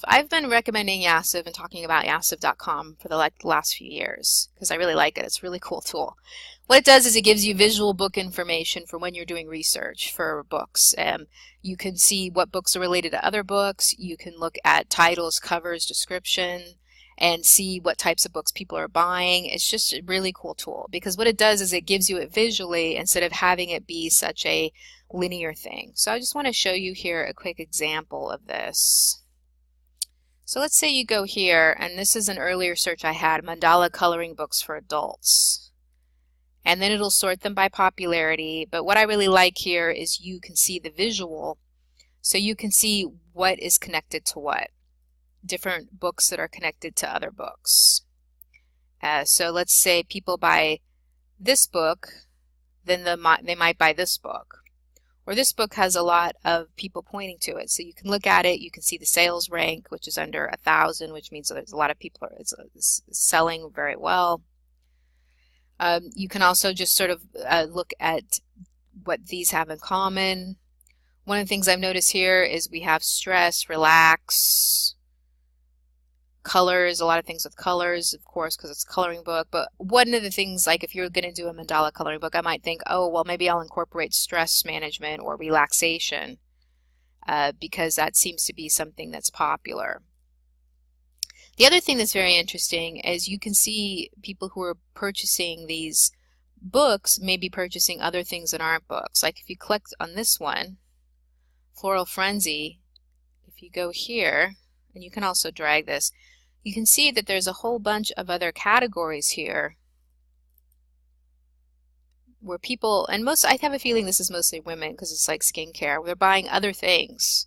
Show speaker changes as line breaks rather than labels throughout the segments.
I've been recommending Yassiv and talking about Yassiv.com for the last few years because I really like it. It's a really cool tool. What it does is it gives you visual book information for when you're doing research for books. You can see what books are related to other books. You can look at titles, covers, description, and see what types of books people are buying. It's just a really cool tool because what it does is it gives you it visually instead of having it be such a linear thing. So I just want to show you here a quick example of this. So let's say you go here, and this is an earlier search I had, mandala coloring books for adults. And then it'll sort them by popularity, but what I really like here is you can see the visual, so you can see what is connected to what. Different books that are connected to other books. So let's say people buy this book, then they might buy this book. Or this book has a lot of people pointing to it. So you can look at it, you can see the sales rank, which is under 1,000, which means that there's a lot of people it's selling very well. You can also just sort of look at what these have in common. One of the things I've noticed here is we have stress, relax, colors, a lot of things with colors, of course, because it's a coloring book. But one of the things, like if you're going to do a mandala coloring book, I might think, oh, well, maybe I'll incorporate stress management or relaxation because that seems to be something that's popular. The other thing that's very interesting is you can see people who are purchasing these books may be purchasing other things that aren't books. Like if you click on this one, Floral Frenzy, if you go here, and you can also drag this, you can see that there's a whole bunch of other categories here where people, and I have a feeling this is mostly women because it's like skincare, where they're buying other things.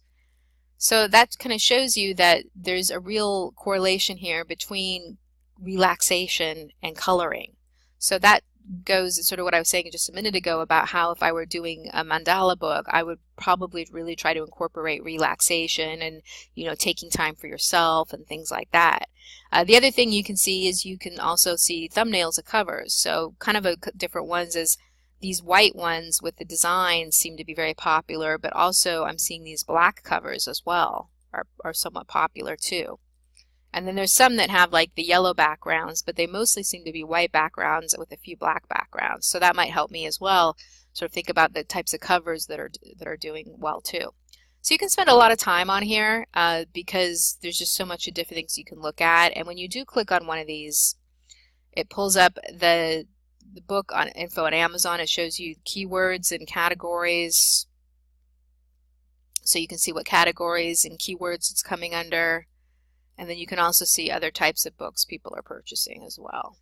So that kind of shows you that there's a real correlation here between relaxation and coloring. So that goes sort of what I was saying just a minute ago about how if I were doing a mandala book, I would probably really try to incorporate relaxation and, you know, taking time for yourself and things like that. The other thing you can see is you can also see thumbnails of covers. So kind of different ones is these white ones with the designs seem to be very popular, but also I'm seeing these black covers as well are somewhat popular too. And then there's some that have like the yellow backgrounds, but they mostly seem to be white backgrounds with a few black backgrounds. So that might help me as well, sort of think about the types of covers that are doing well too. So you can spend a lot of time on here because there's just so much of different things you can look at. And when you do click on one of these, it pulls up the book on info on Amazon. It shows you keywords and categories. So you can see what categories and keywords it's coming under. And then you can also see other types of books people are purchasing as well.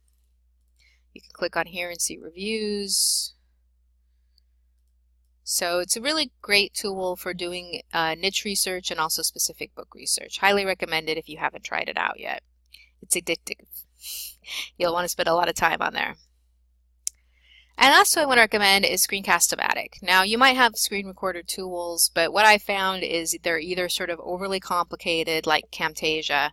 You can click on here and see reviews. So it's a really great tool for doing niche research and also specific book research. Highly recommend it if you haven't tried it out yet. It's addictive. You'll want to spend a lot of time on there. And last tool I want to recommend is Screencast-O-Matic. Now you might have screen recorder tools, but what I found is they're either sort of overly complicated like Camtasia,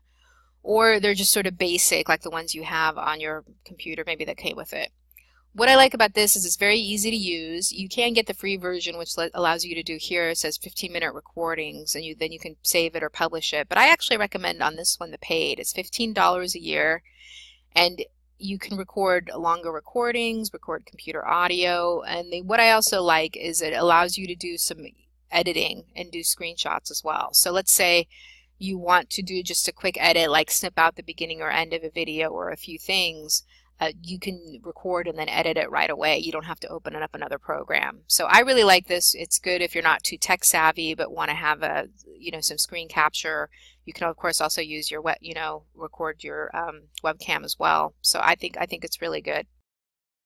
or they're just sort of basic like the ones you have on your computer maybe that came with it. What I like about this is it's very easy to use. You can get the free version, which allows you to do here, it says 15-minute recordings, and then you can save it or publish it. But I actually recommend on this one the paid. It's $15 a year, and you can record longer recordings, record computer audio, and what I also like is it allows you to do some editing and do screenshots as well. So let's say you want to do just a quick edit, like snip out the beginning or end of a video or a few things. You can record and then edit it right away. You don't have to open up another program. So I really like this. It's good if you're not too tech savvy but want to have some screen capture. You can of course also use your record your webcam as well. So I think it's really good.